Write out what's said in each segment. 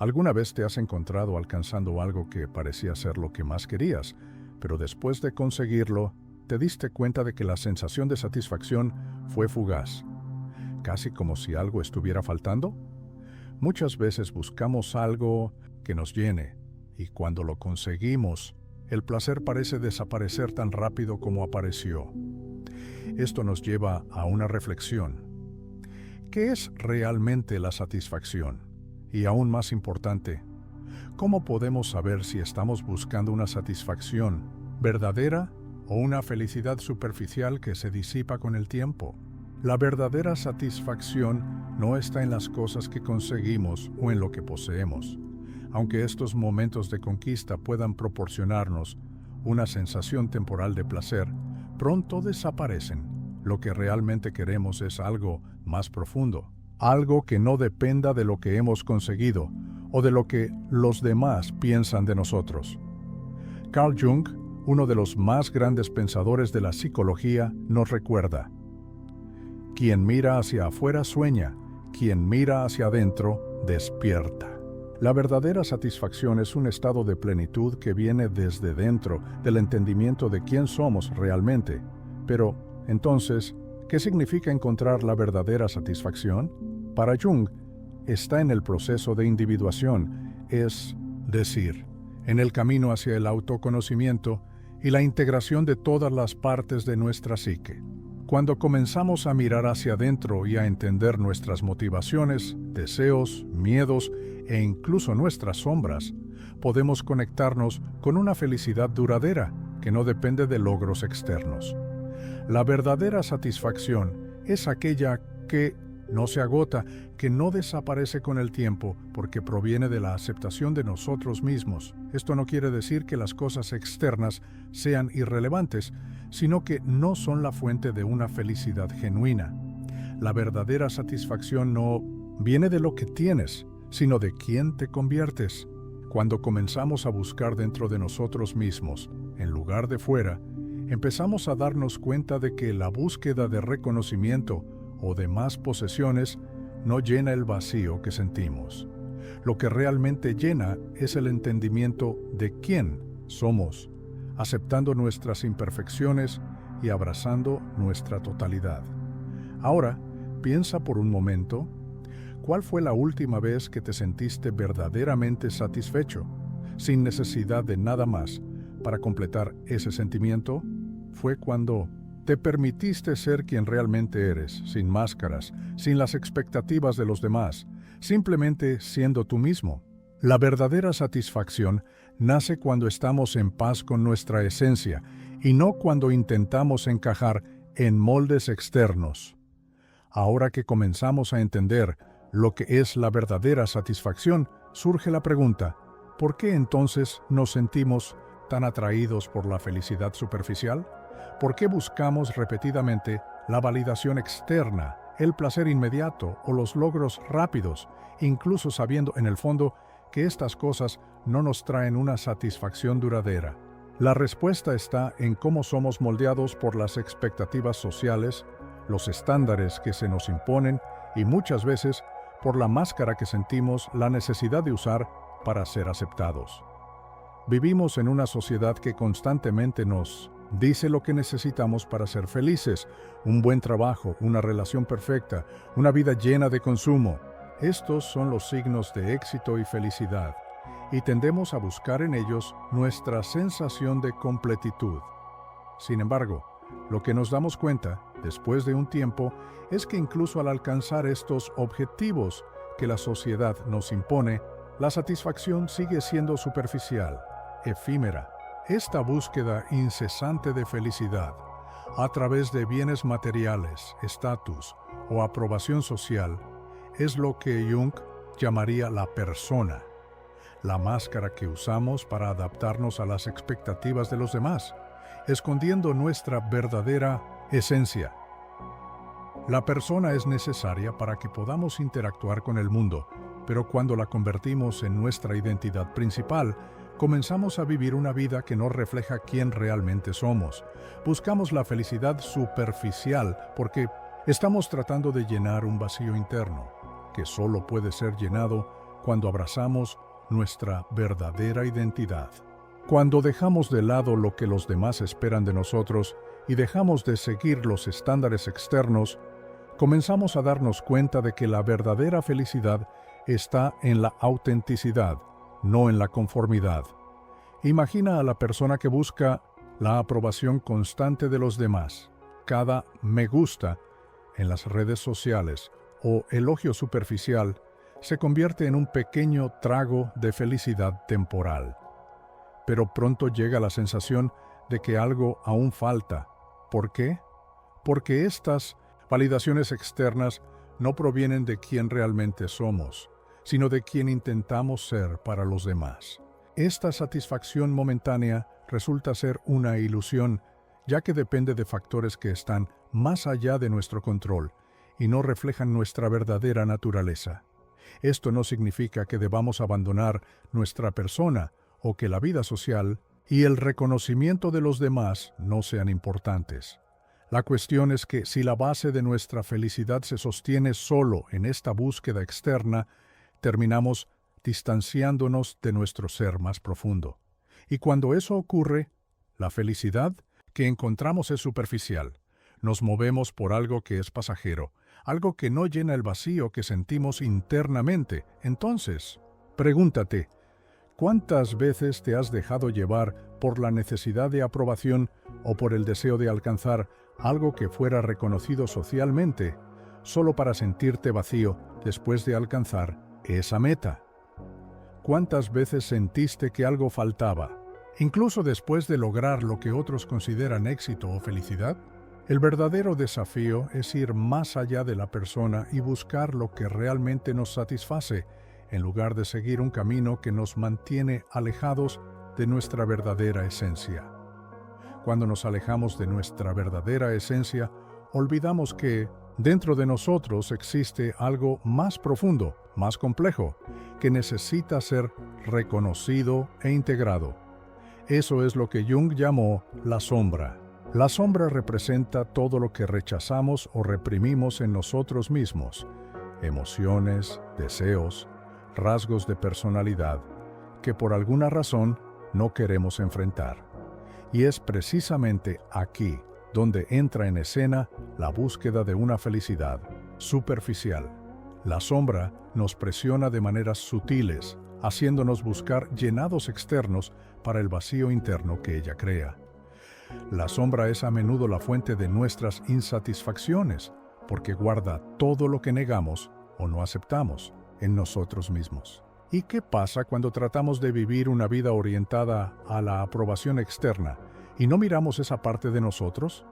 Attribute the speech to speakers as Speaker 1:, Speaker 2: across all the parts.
Speaker 1: ¿Alguna vez te has encontrado alcanzando algo que parecía ser lo que más querías, pero después de conseguirlo, te diste cuenta de que la sensación de satisfacción fue fugaz, casi como si algo estuviera faltando? Muchas veces buscamos algo que nos llene, y cuando lo conseguimos, el placer parece desaparecer tan rápido como apareció. Esto nos lleva a una reflexión. ¿Qué es realmente la satisfacción? Y aún más importante, ¿cómo podemos saber si estamos buscando una satisfacción verdadera o una felicidad superficial que se disipa con el tiempo? La verdadera satisfacción no está en las cosas que conseguimos o en lo que poseemos. Aunque estos momentos de conquista puedan proporcionarnos una sensación temporal de placer, pronto desaparecen. Lo que realmente queremos es algo más profundo, algo que no dependa de lo que hemos conseguido o de lo que los demás piensan de nosotros. Carl Jung, uno de los más grandes pensadores de la psicología, nos recuerda: quien mira hacia afuera sueña, quien mira hacia adentro despierta. La verdadera satisfacción es un estado de plenitud que viene desde dentro del entendimiento de quién somos realmente. Pero, entonces, ¿qué significa encontrar la verdadera satisfacción? Para Jung, está en el proceso de individuación, es decir, en el camino hacia el autoconocimiento y la integración de todas las partes de nuestra psique. Cuando comenzamos a mirar hacia adentro y a entender nuestras motivaciones, deseos, miedos e incluso nuestras sombras, podemos conectarnos con una felicidad duradera que no depende de logros externos. La verdadera satisfacción es aquella que no se agota, que no desaparece con el tiempo, porque proviene de la aceptación de nosotros mismos. Esto no quiere decir que las cosas externas sean irrelevantes, sino que no son la fuente de una felicidad genuina. La verdadera satisfacción no viene de lo que tienes, sino de quién te conviertes. Cuando comenzamos a buscar dentro de nosotros mismos, en lugar de fuera, empezamos a darnos cuenta de que la búsqueda de reconocimiento o de más posesiones no llena el vacío que sentimos. Lo que realmente llena es el entendimiento de quién somos, aceptando nuestras imperfecciones y abrazando nuestra totalidad. Ahora, piensa por un momento, ¿cuál fue la última vez que te sentiste verdaderamente satisfecho, sin necesidad de nada más, para completar ese sentimiento? Fue cuando te permitiste ser quien realmente eres, sin máscaras, sin las expectativas de los demás, simplemente siendo tú mismo. La verdadera satisfacción nace cuando estamos en paz con nuestra esencia y no cuando intentamos encajar en moldes externos. Ahora que comenzamos a entender lo que es la verdadera satisfacción, surge la pregunta: ¿por qué entonces nos sentimos tan atraídos por la felicidad superficial? ¿Por qué buscamos repetidamente la validación externa, el placer inmediato o los logros rápidos, incluso sabiendo en el fondo que estas cosas no nos traen una satisfacción duradera? La respuesta está en cómo somos moldeados por las expectativas sociales, los estándares que se nos imponen y muchas veces por la máscara que sentimos la necesidad de usar para ser aceptados. Vivimos en una sociedad que constantemente nos dice lo que necesitamos para ser felices: un buen trabajo, una relación perfecta, una vida llena de consumo. Estos son los signos de éxito y felicidad, y tendemos a buscar en ellos nuestra sensación de completitud. Sin embargo, lo que nos damos cuenta, después de un tiempo, es que incluso al alcanzar estos objetivos que la sociedad nos impone, la satisfacción sigue siendo superficial, efímera. Esta búsqueda incesante de felicidad, a través de bienes materiales, estatus o aprobación social, es lo que Jung llamaría la persona, la máscara que usamos para adaptarnos a las expectativas de los demás, escondiendo nuestra verdadera esencia. La persona es necesaria para que podamos interactuar con el mundo, pero cuando la convertimos en nuestra identidad principal, comenzamos a vivir una vida que no refleja quién realmente somos. Buscamos la felicidad superficial porque estamos tratando de llenar un vacío interno, que solo puede ser llenado cuando abrazamos nuestra verdadera identidad. Cuando dejamos de lado lo que los demás esperan de nosotros y dejamos de seguir los estándares externos, comenzamos a darnos cuenta de que la verdadera felicidad está en la autenticidad, no en la conformidad. Imagina a la persona que busca la aprobación constante de los demás. Cada me gusta en las redes sociales o elogio superficial se convierte en un pequeño trago de felicidad temporal. Pero pronto llega la sensación de que algo aún falta. ¿Por qué? Porque estas validaciones externas no provienen de quién realmente somos, sino de quién intentamos ser para los demás. Esta satisfacción momentánea resulta ser una ilusión, ya que depende de factores que están más allá de nuestro control y no reflejan nuestra verdadera naturaleza. Esto no significa que debamos abandonar nuestra persona o que la vida social y el reconocimiento de los demás no sean importantes. La cuestión es que si la base de nuestra felicidad se sostiene solo en esta búsqueda externa, terminamos distanciándonos de nuestro ser más profundo. Y cuando eso ocurre, la felicidad que encontramos es superficial. Nos movemos por algo que es pasajero, algo que no llena el vacío que sentimos internamente. Entonces, pregúntate, ¿cuántas veces te has dejado llevar por la necesidad de aprobación o por el deseo de alcanzar algo que fuera reconocido socialmente, solo para sentirte vacío después de alcanzar esa meta? ¿Cuántas veces sentiste que algo faltaba, incluso después de lograr lo que otros consideran éxito o felicidad? El verdadero desafío es ir más allá de la persona y buscar lo que realmente nos satisface, en lugar de seguir un camino que nos mantiene alejados de nuestra verdadera esencia. Cuando nos alejamos de nuestra verdadera esencia, olvidamos que dentro de nosotros existe algo más profundo, más complejo, que necesita ser reconocido e integrado. Eso es lo que Jung llamó la sombra. La sombra representa todo lo que rechazamos o reprimimos en nosotros mismos: emociones, deseos, rasgos de personalidad, que por alguna razón no queremos enfrentar. Y es precisamente aquí donde entra en escena la búsqueda de una felicidad superficial. La sombra nos presiona de maneras sutiles, haciéndonos buscar llenados externos para el vacío interno que ella crea. La sombra es a menudo la fuente de nuestras insatisfacciones, porque guarda todo lo que negamos o no aceptamos en nosotros mismos. ¿Y qué pasa cuando tratamos de vivir una vida orientada a la aprobación externa y no miramos esa parte de nosotros?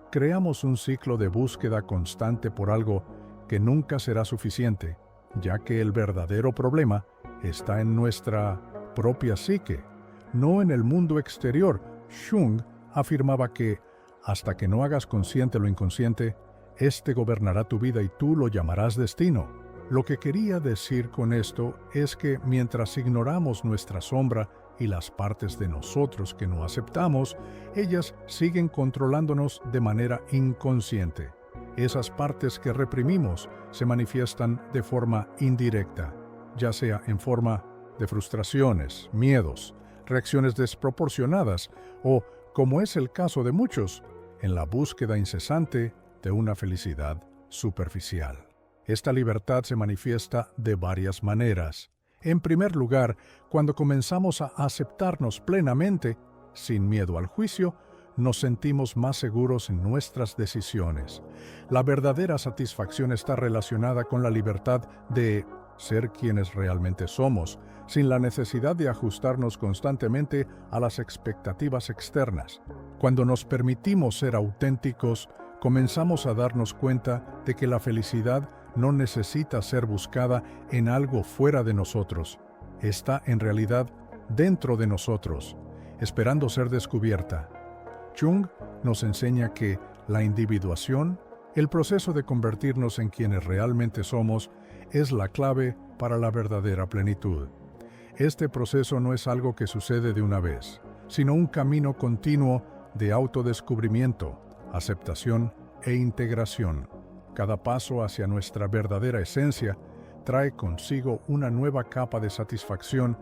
Speaker 1: Creamos un ciclo de búsqueda constante por algo que nunca será suficiente, ya que el verdadero problema está en nuestra propia psique, no en el mundo exterior. Jung afirmaba que, hasta que no hagas consciente lo inconsciente, este gobernará tu vida y tú lo llamarás destino. Lo que quería decir con esto es que mientras ignoramos nuestra sombra y las partes de nosotros que no aceptamos, ellas siguen controlándonos de manera inconsciente. Esas partes que reprimimos se manifiestan de forma indirecta, ya sea en forma de frustraciones, miedos, reacciones desproporcionadas o, como es el caso de muchos, en la búsqueda incesante de una felicidad superficial. Esta libertad se manifiesta de varias maneras. En primer lugar, cuando comenzamos a aceptarnos plenamente, sin miedo al juicio, nos sentimos más seguros en nuestras decisiones. La verdadera satisfacción está relacionada con la libertad de ser quienes realmente somos, sin la necesidad de ajustarnos constantemente a las expectativas externas. Cuando nos permitimos ser auténticos, comenzamos a darnos cuenta de que la felicidad no necesita ser buscada en algo fuera de nosotros. Está en realidad dentro de nosotros, esperando ser descubierta. Jung nos enseña que la individuación, el proceso de convertirnos en quienes realmente somos, es la clave para la verdadera plenitud. Este proceso no es algo que sucede de una vez, sino un camino continuo de autodescubrimiento, aceptación e integración. Cada paso hacia nuestra verdadera esencia trae consigo una nueva capa de satisfacción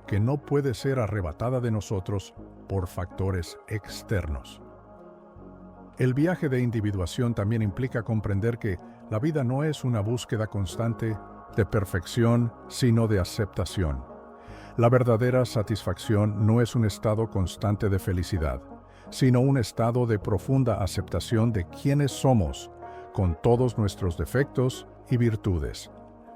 Speaker 1: que no puede ser arrebatada de nosotros por factores externos. El viaje de individuación también implica comprender que la vida no es una búsqueda constante de perfección, sino de aceptación. La verdadera satisfacción no es un estado constante de felicidad, sino un estado de profunda aceptación de quiénes somos, con todos nuestros defectos y virtudes.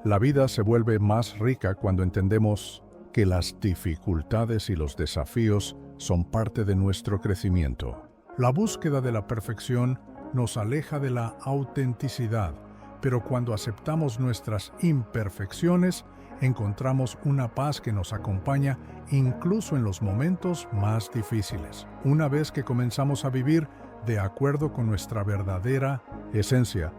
Speaker 1: La vida se vuelve más rica cuando entendemos que las dificultades y los desafíos son parte de nuestro crecimiento. La búsqueda de la perfección nos aleja de la autenticidad, pero cuando aceptamos nuestras imperfecciones, encontramos una paz que nos acompaña incluso en los momentos más difíciles. Una vez que comenzamos a vivir de acuerdo con nuestra verdadera esencia,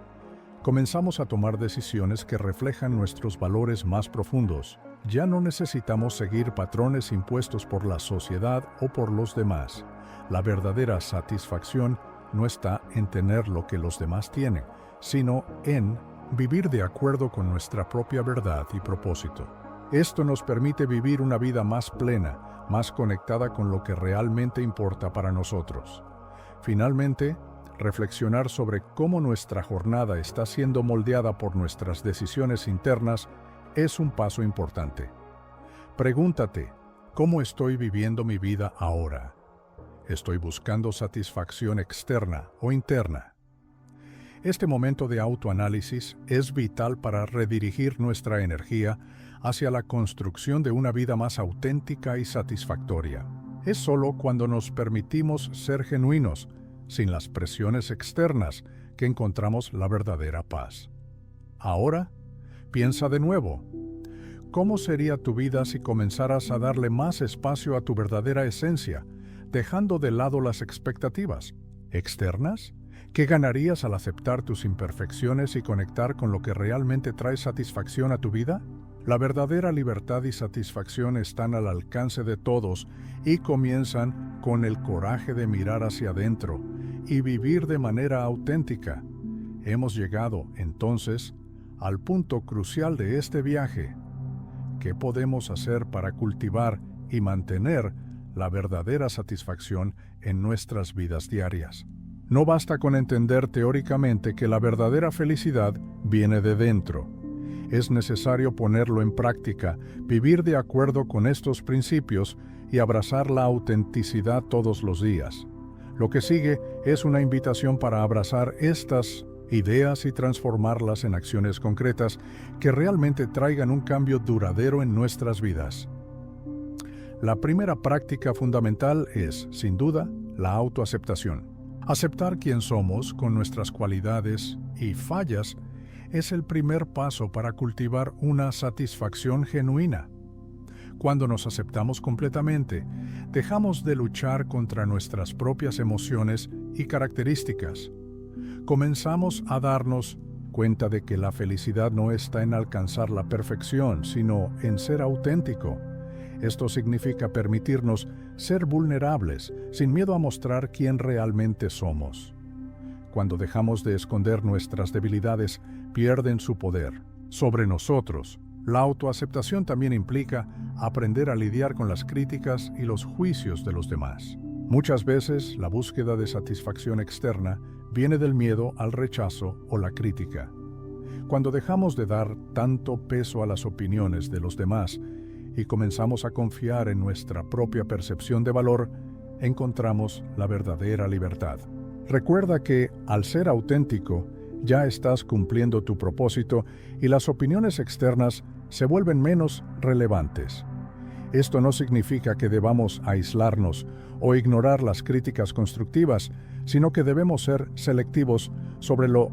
Speaker 1: comenzamos a tomar decisiones que reflejan nuestros valores más profundos. Ya no necesitamos seguir patrones impuestos por la sociedad o por los demás. La verdadera satisfacción no está en tener lo que los demás tienen, sino en vivir de acuerdo con nuestra propia verdad y propósito. Esto nos permite vivir una vida más plena, más conectada con lo que realmente importa para nosotros. Finalmente, reflexionar sobre cómo nuestra jornada está siendo moldeada por nuestras decisiones internas es un paso importante. Pregúntate, ¿cómo estoy viviendo mi vida ahora? ¿Estoy buscando satisfacción externa o interna? Este momento de autoanálisis es vital para redirigir nuestra energía hacia la construcción de una vida más auténtica y satisfactoria. Es solo cuando nos permitimos ser genuinos, sin las presiones externas, que encontramos la verdadera paz. Ahora, piensa de nuevo. ¿Cómo sería tu vida si comenzaras a darle más espacio a tu verdadera esencia, dejando de lado las expectativas externas? ¿Qué ganarías al aceptar tus imperfecciones y conectar con lo que realmente trae satisfacción a tu vida? La verdadera libertad y satisfacción están al alcance de todos y comienzan con el coraje de mirar hacia adentro y vivir de manera auténtica. Hemos llegado, entonces, al punto crucial de este viaje. ¿Qué podemos hacer para cultivar y mantener la verdadera satisfacción en nuestras vidas diarias? No basta con entender teóricamente que la verdadera felicidad viene de dentro. Es necesario ponerlo en práctica, vivir de acuerdo con estos principios y abrazar la autenticidad todos los días. Lo que sigue es una invitación para abrazar estas ideas y transformarlas en acciones concretas que realmente traigan un cambio duradero en nuestras vidas. La primera práctica fundamental es, sin duda, la autoaceptación. Aceptar quién somos con nuestras cualidades y fallas es el primer paso para cultivar una satisfacción genuina. Cuando nos aceptamos completamente, dejamos de luchar contra nuestras propias emociones y características. Comenzamos a darnos cuenta de que la felicidad no está en alcanzar la perfección, sino en ser auténtico. Esto significa permitirnos ser vulnerables, sin miedo a mostrar quién realmente somos. Cuando dejamos de esconder nuestras debilidades, pierden su poder sobre nosotros. La autoaceptación también implica aprender a lidiar con las críticas y los juicios de los demás. Muchas veces, la búsqueda de satisfacción externa viene del miedo al rechazo o la crítica. Cuando dejamos de dar tanto peso a las opiniones de los demás y comenzamos a confiar en nuestra propia percepción de valor, encontramos la verdadera libertad. Recuerda que, al ser auténtico, ya estás cumpliendo tu propósito y las opiniones externas se vuelven menos relevantes. Esto no significa que debamos aislarnos o ignorar las críticas constructivas, sino que debemos ser selectivos sobre lo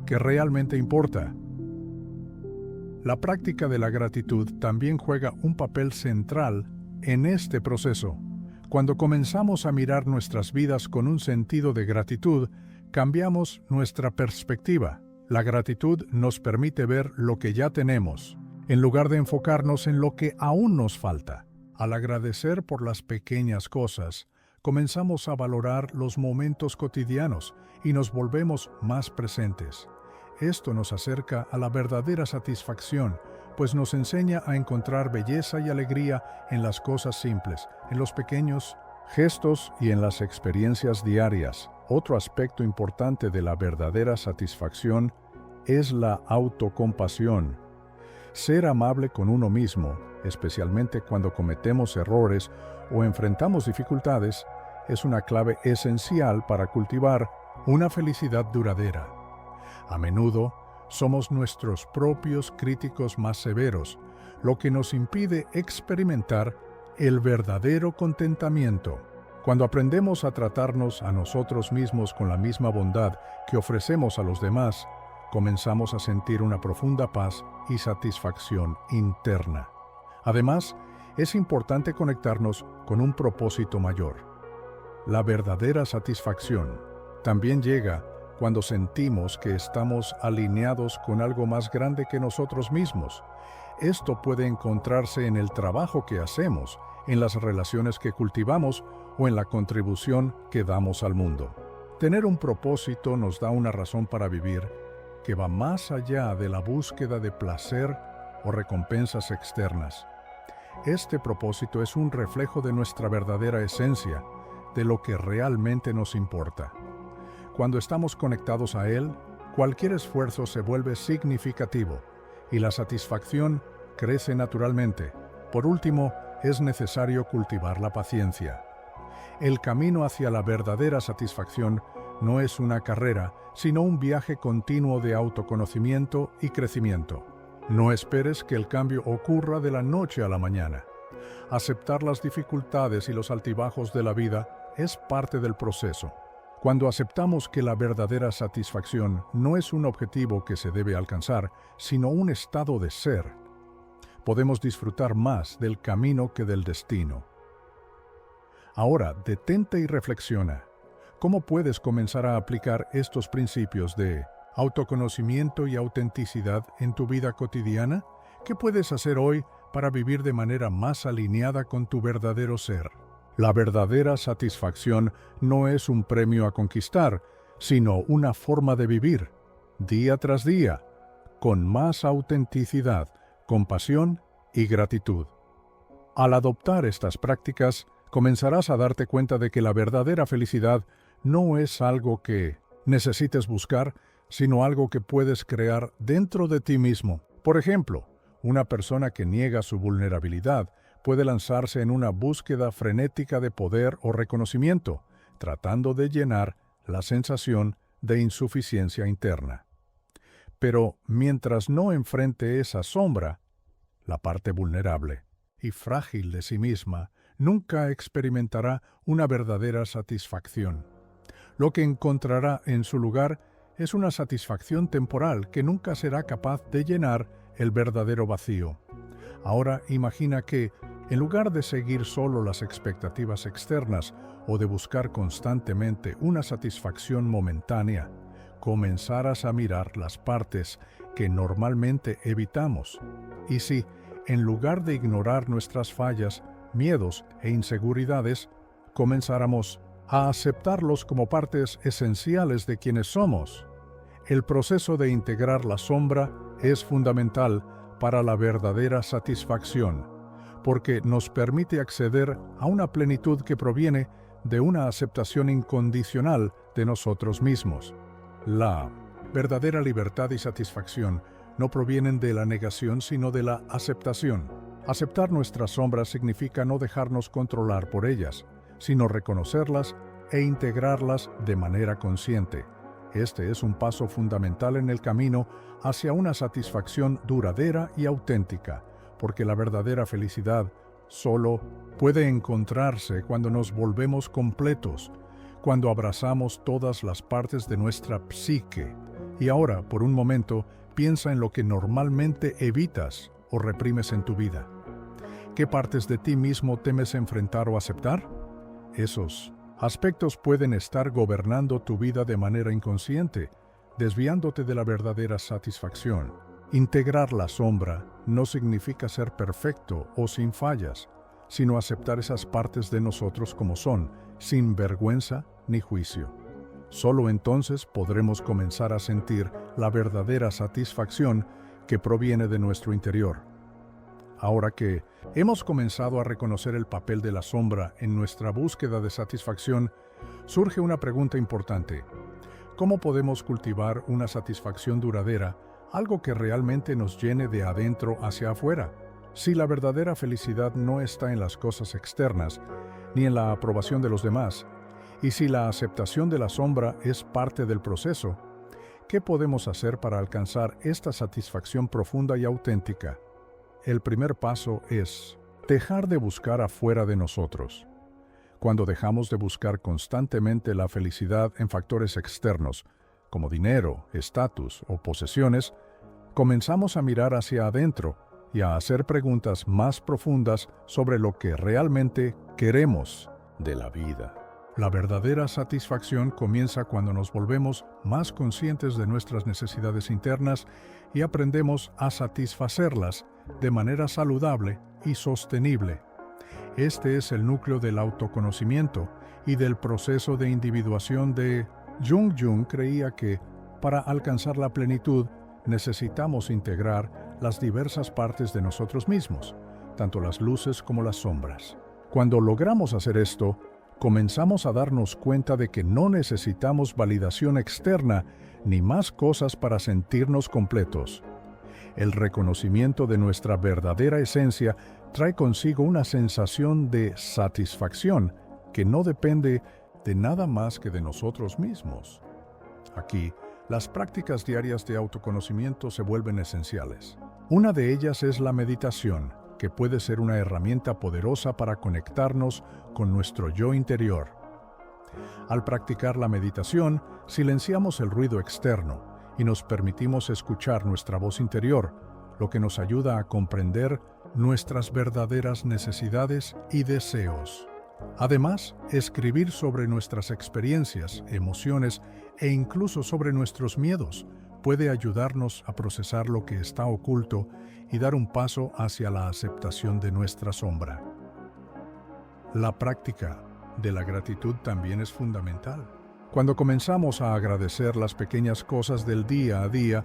Speaker 1: que realmente importa. La práctica de la gratitud también juega un papel central en este proceso. Cuando comenzamos a mirar nuestras vidas con un sentido de gratitud, cambiamos nuestra perspectiva. La gratitud nos permite ver lo que ya tenemos, en lugar de enfocarnos en lo que aún nos falta. Al agradecer por las pequeñas cosas, comenzamos a valorar los momentos cotidianos y nos volvemos más presentes. Esto nos acerca a la verdadera satisfacción, pues nos enseña a encontrar belleza y alegría en las cosas simples, en los pequeños gestos y en las experiencias diarias. Otro aspecto importante de la verdadera satisfacción es la autocompasión. Ser amable con uno mismo, especialmente cuando cometemos errores o enfrentamos dificultades, es una clave esencial para cultivar una felicidad duradera. A menudo, somos nuestros propios críticos más severos, lo que nos impide experimentar el verdadero contentamiento. Cuando aprendemos a tratarnos a nosotros mismos con la misma bondad que ofrecemos a los demás, comenzamos a sentir una profunda paz y satisfacción interna. Además, es importante conectarnos con un propósito mayor. La verdadera satisfacción también llega cuando sentimos que estamos alineados con algo más grande que nosotros mismos. Esto puede encontrarse en el trabajo que hacemos, en las relaciones que cultivamos o en la contribución que damos al mundo. Tener un propósito nos da una razón para vivir que va más allá de la búsqueda de placer o recompensas externas. Este propósito es un reflejo de nuestra verdadera esencia, de lo que realmente nos importa. Cuando estamos conectados a él, cualquier esfuerzo se vuelve significativo y la satisfacción crece naturalmente. Por último, es necesario cultivar la paciencia. El camino hacia la verdadera satisfacción no es una carrera, sino un viaje continuo de autoconocimiento y crecimiento. No esperes que el cambio ocurra de la noche a la mañana. Aceptar las dificultades y los altibajos de la vida es parte del proceso. Cuando aceptamos que la verdadera satisfacción no es un objetivo que se debe alcanzar, sino un estado de ser, podemos disfrutar más del camino que del destino. Ahora, detente y reflexiona. ¿Cómo puedes comenzar a aplicar estos principios de autoconocimiento y autenticidad en tu vida cotidiana? ¿Qué puedes hacer hoy para vivir de manera más alineada con tu verdadero ser? La verdadera satisfacción no es un premio a conquistar, sino una forma de vivir, día tras día, con más autenticidad, compasión y gratitud. Al adoptar estas prácticas, comenzarás a darte cuenta de que la verdadera felicidad no es algo que necesites buscar, sino algo que puedes crear dentro de ti mismo. Por ejemplo, una persona que niega su vulnerabilidad puede lanzarse en una búsqueda frenética de poder o reconocimiento, tratando de llenar la sensación de insuficiencia interna. Pero mientras no enfrente esa sombra, la parte vulnerable y frágil de sí misma, nunca experimentará una verdadera satisfacción. Lo que encontrará en su lugar es una satisfacción temporal que nunca será capaz de llenar el verdadero vacío. Ahora imagina que, en lugar de seguir solo las expectativas externas o de buscar constantemente una satisfacción momentánea, comenzarás a mirar las partes que normalmente evitamos. Y si, en lugar de ignorar nuestras fallas, miedos e inseguridades, comenzáramos a aceptarlos como partes esenciales de quienes somos. El proceso de integrar la sombra es fundamental para la verdadera satisfacción, porque nos permite acceder a una plenitud que proviene de una aceptación incondicional de nosotros mismos. La verdadera libertad y satisfacción no provienen de la negación, sino de la aceptación. Aceptar nuestras sombras significa no dejarnos controlar por ellas, sino reconocerlas e integrarlas de manera consciente. Este es un paso fundamental en el camino hacia una satisfacción duradera y auténtica, porque la verdadera felicidad solo puede encontrarse cuando nos volvemos completos, cuando abrazamos todas las partes de nuestra psique. Y ahora, por un momento, piensa en lo que normalmente evitas o reprimes en tu vida. ¿Qué partes de ti mismo temes enfrentar o aceptar? Esos aspectos pueden estar gobernando tu vida de manera inconsciente, desviándote de la verdadera satisfacción. Integrar la sombra no significa ser perfecto o sin fallas, sino aceptar esas partes de nosotros como son, sin vergüenza ni juicio. Solo entonces podremos comenzar a sentir la verdadera satisfacción que proviene de nuestro interior. Ahora que hemos comenzado a reconocer el papel de la sombra en nuestra búsqueda de satisfacción, surge una pregunta importante. ¿Cómo podemos cultivar una satisfacción duradera, algo que realmente nos llene de adentro hacia afuera? Si la verdadera felicidad no está en las cosas externas, ni en la aprobación de los demás, y si la aceptación de la sombra es parte del proceso, ¿qué podemos hacer para alcanzar esta satisfacción profunda y auténtica? El primer paso es dejar de buscar afuera de nosotros. Cuando dejamos de buscar constantemente la felicidad en factores externos, como dinero, estatus o posesiones, comenzamos a mirar hacia adentro y a hacer preguntas más profundas sobre lo que realmente queremos de la vida. La verdadera satisfacción comienza cuando nos volvemos más conscientes de nuestras necesidades internas y aprendemos a satisfacerlas de manera saludable y sostenible. Este es el núcleo del autoconocimiento y del proceso de individuación de Jung creía que, para alcanzar la plenitud, necesitamos integrar las diversas partes de nosotros mismos, tanto las luces como las sombras. Cuando logramos hacer esto, comenzamos a darnos cuenta de que no necesitamos validación externa ni más cosas para sentirnos completos. El reconocimiento de nuestra verdadera esencia trae consigo una sensación de satisfacción que no depende de nada más que de nosotros mismos. Aquí, las prácticas diarias de autoconocimiento se vuelven esenciales. Una de ellas es la meditación, que puede ser una herramienta poderosa para conectarnos con nuestro yo interior. Al practicar la meditación, silenciamos el ruido externo y nos permitimos escuchar nuestra voz interior, lo que nos ayuda a comprender nuestras verdaderas necesidades y deseos. Además, escribir sobre nuestras experiencias, emociones e incluso sobre nuestros miedos puede ayudarnos a procesar lo que está oculto y dar un paso hacia la aceptación de nuestra sombra. La práctica de la gratitud también es fundamental. Cuando comenzamos a agradecer las pequeñas cosas del día a día,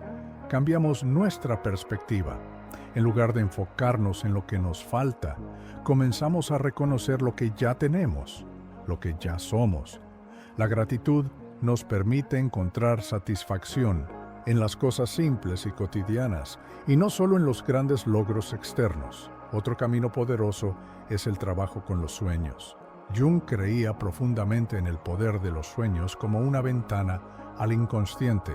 Speaker 1: cambiamos nuestra perspectiva. En lugar de enfocarnos en lo que nos falta, comenzamos a reconocer lo que ya tenemos, lo que ya somos. La gratitud nos permite encontrar satisfacción en las cosas simples y cotidianas, y no solo en los grandes logros externos. Otro camino poderoso es el trabajo con los sueños. Jung creía profundamente en el poder de los sueños como una ventana al inconsciente.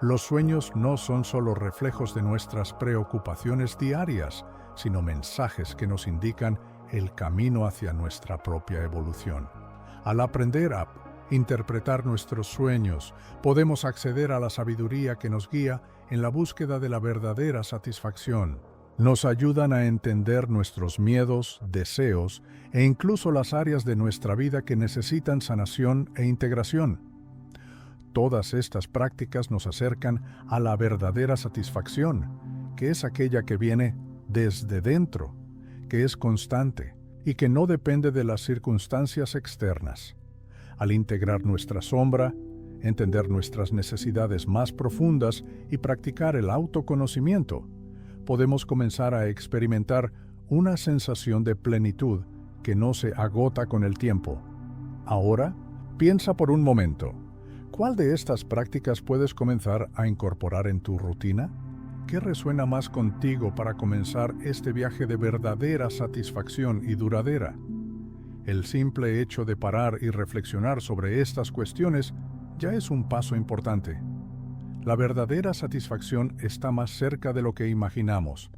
Speaker 1: Los sueños no son solo reflejos de nuestras preocupaciones diarias, sino mensajes que nos indican el camino hacia nuestra propia evolución. Al aprender a interpretar nuestros sueños, podemos acceder a la sabiduría que nos guía en la búsqueda de la verdadera satisfacción. Nos ayudan a entender nuestros miedos, deseos e incluso las áreas de nuestra vida que necesitan sanación e integración. Todas estas prácticas nos acercan a la verdadera satisfacción, que es aquella que viene desde dentro, que es constante y que no depende de las circunstancias externas. Al integrar nuestra sombra, entender nuestras necesidades más profundas y practicar el autoconocimiento, podemos comenzar a experimentar una sensación de plenitud que no se agota con el tiempo. Ahora, piensa por un momento, ¿cuál de estas prácticas puedes comenzar a incorporar en tu rutina? ¿Qué resuena más contigo para comenzar este viaje de verdadera satisfacción y duradera? El simple hecho de parar y reflexionar sobre estas cuestiones ya es un paso importante. La verdadera satisfacción está más cerca de lo que imaginamos.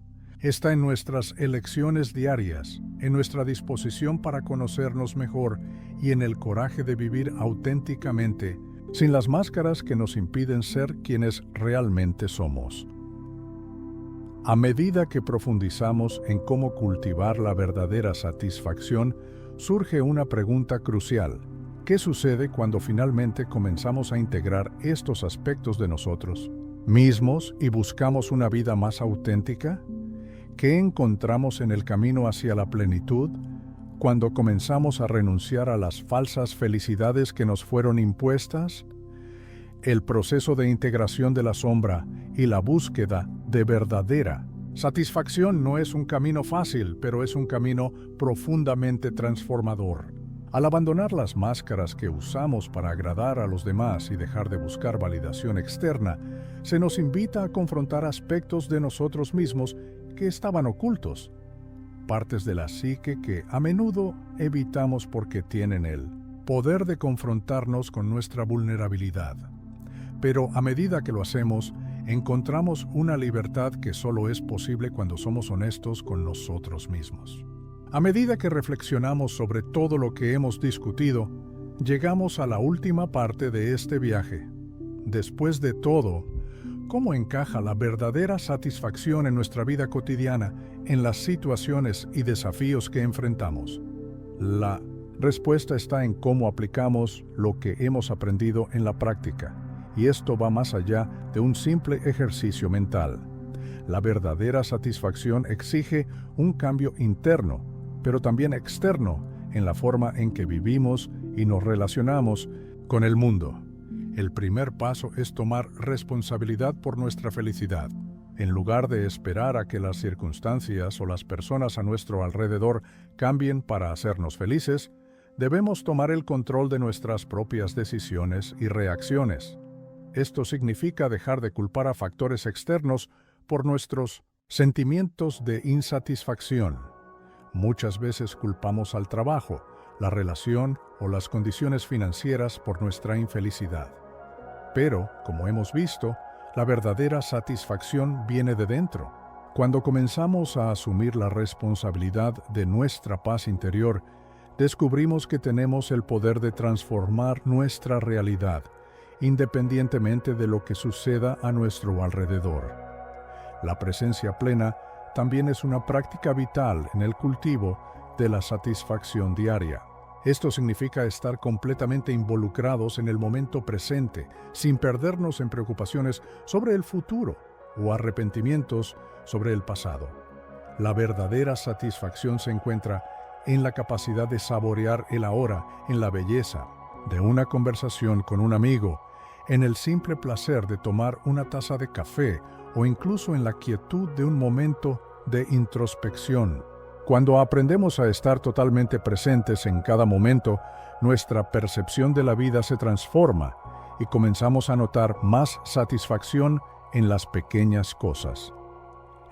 Speaker 1: Está en nuestras elecciones diarias, en nuestra disposición para conocernos mejor y en el coraje de vivir auténticamente, sin las máscaras que nos impiden ser quienes realmente somos. A medida que profundizamos en cómo cultivar la verdadera satisfacción, surge una pregunta crucial. ¿Qué sucede cuando finalmente comenzamos a integrar estos aspectos de nosotros mismos y buscamos una vida más auténtica? ¿Qué encontramos en el camino hacia la plenitud cuando comenzamos a renunciar a las falsas felicidades que nos fueron impuestas? El proceso de integración de la sombra y la búsqueda de verdadera Satisfacción no es un camino fácil, pero es un camino profundamente transformador. Al abandonar las máscaras que usamos para agradar a los demás y dejar de buscar validación externa, se nos invita a confrontar aspectos de nosotros mismos que estaban ocultos, partes de la psique que a menudo evitamos porque tienen el poder de confrontarnos con nuestra vulnerabilidad. Pero a medida que lo hacemos, encontramos una libertad que solo es posible cuando somos honestos con nosotros mismos. A medida que reflexionamos sobre todo lo que hemos discutido, llegamos a la última parte de este viaje. Después de todo, ¿cómo encaja la verdadera satisfacción en nuestra vida cotidiana, en las situaciones y desafíos que enfrentamos? La respuesta está en cómo aplicamos lo que hemos aprendido en la práctica, y esto va más allá de un simple ejercicio mental. La verdadera satisfacción exige un cambio interno, pero también externo, en la forma en que vivimos y nos relacionamos con el mundo. El primer paso es tomar responsabilidad por nuestra felicidad. En lugar de esperar a que las circunstancias o las personas a nuestro alrededor cambien para hacernos felices, debemos tomar el control de nuestras propias decisiones y reacciones. Esto significa dejar de culpar a factores externos por nuestros sentimientos de insatisfacción. Muchas veces culpamos al trabajo, la relación o las condiciones financieras por nuestra infelicidad. Pero, como hemos visto, la verdadera satisfacción viene de dentro. Cuando comenzamos a asumir la responsabilidad de nuestra paz interior, descubrimos que tenemos el poder de transformar nuestra realidad, independientemente de lo que suceda a nuestro alrededor. La presencia plena también es una práctica vital en el cultivo de la satisfacción diaria. Esto significa estar completamente involucrados en el momento presente, sin perdernos en preocupaciones sobre el futuro o arrepentimientos sobre el pasado. La verdadera satisfacción se encuentra en la capacidad de saborear el ahora, en la belleza de una conversación con un amigo, en el simple placer de tomar una taza de café o incluso en la quietud de un momento de introspección. Cuando aprendemos a estar totalmente presentes en cada momento, nuestra percepción de la vida se transforma y comenzamos a notar más satisfacción en las pequeñas cosas.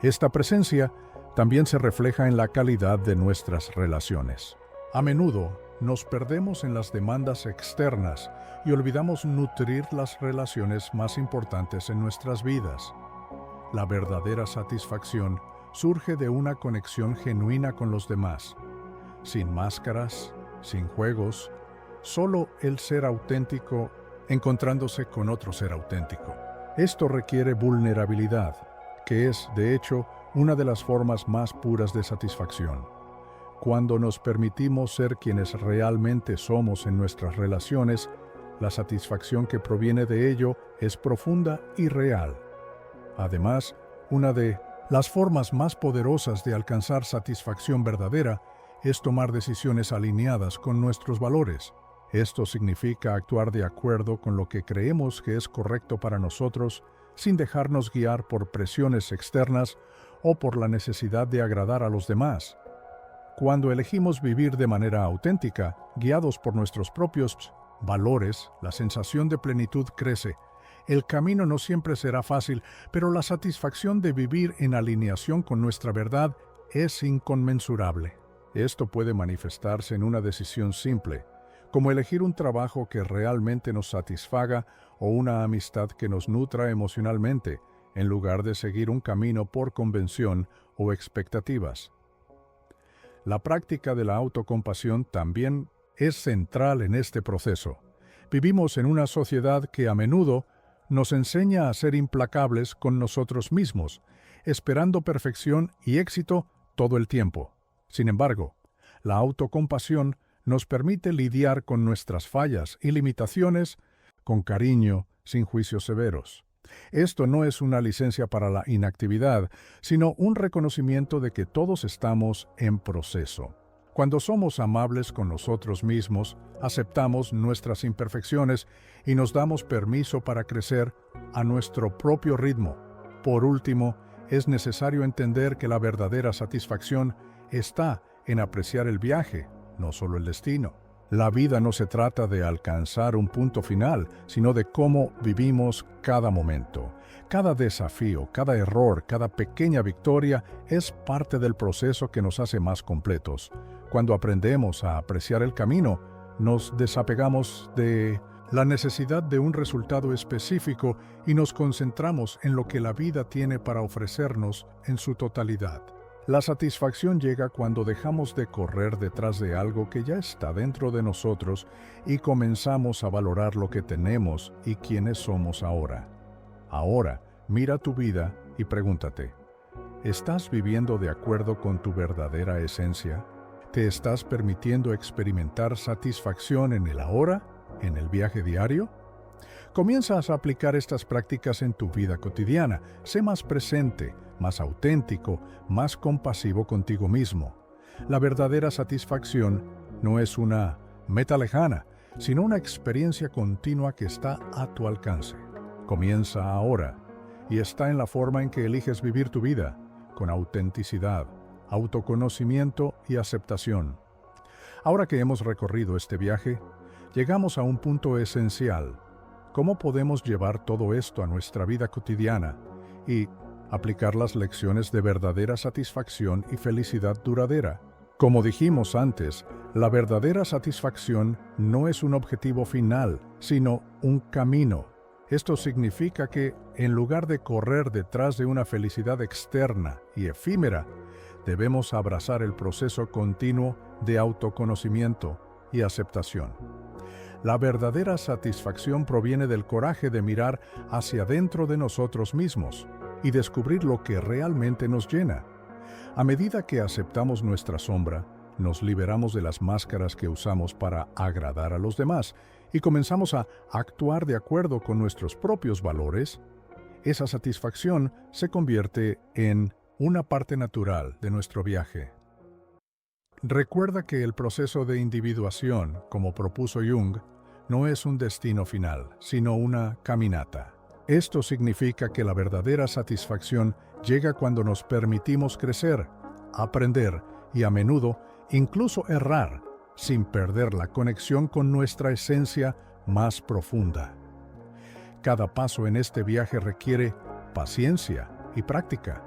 Speaker 1: Esta presencia también se refleja en la calidad de nuestras relaciones. A menudo nos perdemos en las demandas externas y olvidamos nutrir las relaciones más importantes en nuestras vidas. La verdadera satisfacción surge de una conexión genuina con los demás, sin máscaras, sin juegos, solo el ser auténtico encontrándose con otro ser auténtico. Esto requiere vulnerabilidad, que es, de hecho, una de las formas más puras de satisfacción. Cuando nos permitimos ser quienes realmente somos en nuestras relaciones, la satisfacción que proviene de ello es profunda y real. Además, una de las formas más poderosas de alcanzar satisfacción verdadera es tomar decisiones alineadas con nuestros valores. Esto significa actuar de acuerdo con lo que creemos que es correcto para nosotros, sin dejarnos guiar por presiones externas o por la necesidad de agradar a los demás. Cuando elegimos vivir de manera auténtica, guiados por nuestros propios valores, la sensación de plenitud crece. El camino no siempre será fácil, pero la satisfacción de vivir en alineación con nuestra verdad es inconmensurable. Esto puede manifestarse en una decisión simple, como elegir un trabajo que realmente nos satisfaga o una amistad que nos nutra emocionalmente, en lugar de seguir un camino por convención o expectativas. La práctica de la autocompasión también es central en este proceso. Vivimos en una sociedad que a menudo nos enseña a ser implacables con nosotros mismos, esperando perfección y éxito todo el tiempo. Sin embargo, la autocompasión nos permite lidiar con nuestras fallas y limitaciones con cariño, sin juicios severos. Esto no es una licencia para la inactividad, sino un reconocimiento de que todos estamos en proceso. Cuando somos amables con nosotros mismos, aceptamos nuestras imperfecciones y nos damos permiso para crecer a nuestro propio ritmo. Por último, Es necesario entender que la verdadera satisfacción está en apreciar el viaje, no solo el destino. La vida no se trata de alcanzar un punto final, sino de cómo vivimos cada momento. Cada desafío, cada error, cada pequeña victoria es parte del proceso que nos hace más completos. Cuando aprendemos a apreciar el camino, nos desapegamos de la necesidad de un resultado específico y nos concentramos en lo que la vida tiene para ofrecernos en su totalidad. La satisfacción llega cuando dejamos de correr detrás de algo que ya está dentro de nosotros y comenzamos a valorar lo que tenemos y quiénes somos ahora. Ahora, mira tu vida y pregúntate, ¿estás viviendo de acuerdo con tu verdadera esencia? ¿Te estás permitiendo experimentar satisfacción en el ahora, en el viaje diario? Comienzas a aplicar estas prácticas en tu vida cotidiana. Sé más presente, más auténtico, más compasivo contigo mismo. La verdadera satisfacción no es una meta lejana, sino una experiencia continua que está a tu alcance. Comienza ahora y está en la forma en que eliges vivir tu vida, con autenticidad, autoconocimiento y aceptación. Ahora que hemos recorrido este viaje, llegamos a un punto esencial. ¿Cómo podemos llevar todo esto a nuestra vida cotidiana y aplicar las lecciones de verdadera satisfacción y felicidad duradera? Como dijimos antes, la verdadera satisfacción no es un objetivo final, sino un camino. Esto significa que, en lugar de correr detrás de una felicidad externa y efímera, debemos abrazar el proceso continuo de autoconocimiento y aceptación. La verdadera satisfacción proviene del coraje de mirar hacia dentro de nosotros mismos y descubrir lo que realmente nos llena. A medida que aceptamos nuestra sombra, nos liberamos de las máscaras que usamos para agradar a los demás y comenzamos a actuar de acuerdo con nuestros propios valores. Esa satisfacción se convierte en una parte natural de nuestro viaje. Recuerda que el proceso de individuación, como propuso Jung, no es un destino final, sino una caminata. Esto significa que la verdadera satisfacción llega cuando nos permitimos crecer, aprender y a menudo incluso errar, sin perder la conexión con nuestra esencia más profunda. Cada paso en este viaje requiere paciencia y práctica.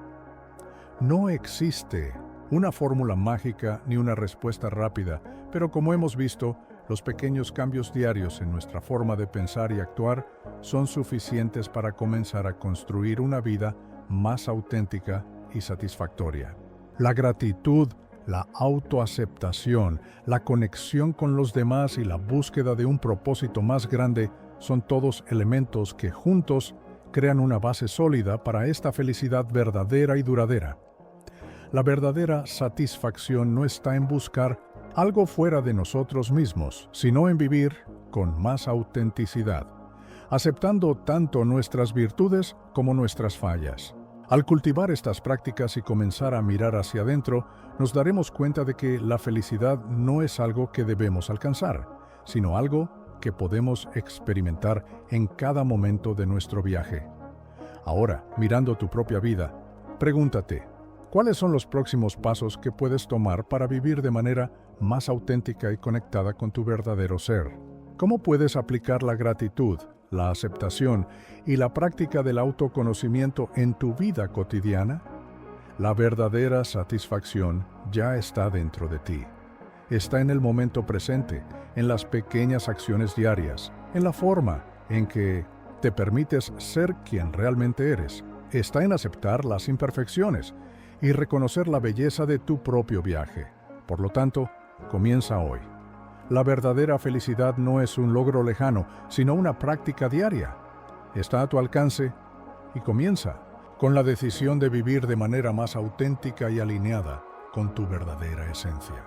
Speaker 1: No existe una fórmula mágica ni una respuesta rápida, pero como hemos visto, los pequeños cambios diarios en nuestra forma de pensar y actuar son suficientes para comenzar a construir una vida más auténtica y satisfactoria. La gratitud, la autoaceptación, la conexión con los demás y la búsqueda de un propósito más grande son todos elementos que juntos crean una base sólida para esta felicidad verdadera y duradera. La verdadera satisfacción no está en buscar algo fuera de nosotros mismos, sino en vivir con más autenticidad, aceptando tanto nuestras virtudes como nuestras fallas. Al cultivar estas prácticas y comenzar a mirar hacia adentro, nos daremos cuenta de que la felicidad no es algo que debemos alcanzar, sino algo que podemos experimentar en cada momento de nuestro viaje. Ahora, mirando tu propia vida, pregúntate, ¿cuáles son los próximos pasos que puedes tomar para vivir de manera más auténtica y conectada con tu verdadero ser? ¿Cómo puedes aplicar la gratitud, la aceptación y la práctica del autoconocimiento en tu vida cotidiana? La verdadera satisfacción ya está dentro de ti. Está en el momento presente, en las pequeñas acciones diarias, en la forma en que te permites ser quien realmente eres. Está en aceptar las imperfecciones y reconocer la belleza de tu propio viaje. Por lo tanto, comienza hoy. La verdadera felicidad no es un logro lejano, sino una práctica diaria. Está a tu alcance y comienza con la decisión de vivir de manera más auténtica y alineada con tu verdadera esencia.